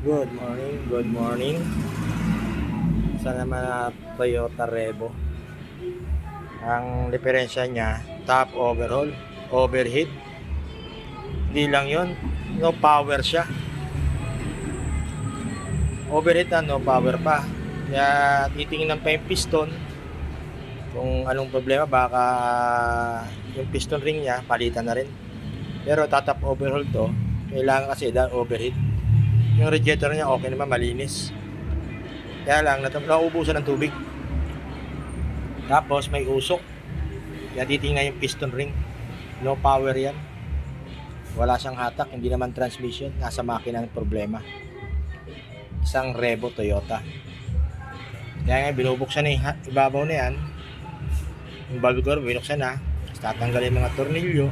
Good morning, good morning. Sa naman na Toyota Revo. Ang diferensya niya, top overhaul, overheat. Hindi lang yun, no power siya. Overheat na, no power pa. Kaya titingnan pa yung piston. Kung anong problema, baka yung piston ring niya, palitan na rin. Pero tatap overhaul to, kailangan kasi dahil overheat. Yung radiator niya okay naman, malinis. Kaya lang, nauubusan ng tubig. Tapos may usok. Kaya titingnan yung piston ring. No power yan. Wala siyang hatak, hindi naman transmission. Nasa makina ng problema. Isang Revo Toyota. Kaya nga binubuksan na yung ibabaw na yan. Yung valve cover binuksan na. Tatanggalin mga tornilyo.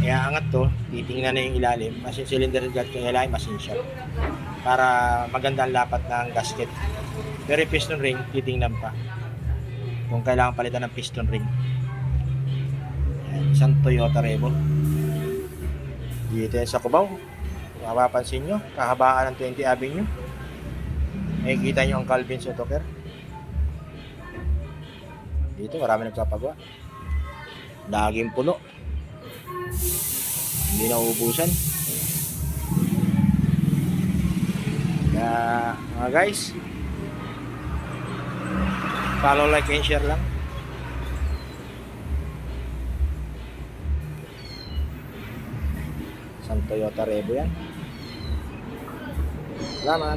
Kaya angat to, titingnan na yung ilalim. Kasi cylinder guard yung ilalim, machine shop. Para maganda ang lapat ng gasket. Pero yung piston ring, titingnan pa. Kung kailangan palitan ng piston ring. Ayan, isang Toyota Revo. Dito yan sa Cubao. Kung mapapansin nyo, kahabaan ng 20 Avenue. Nakikita nyo ang Calvin's Auto Care. Dito marami nagpapagawa. Laging puno. Hindi na uubusan. Kaya mga guys, follow, like, and share lang. Isang Toyota Revo yan. Salamat.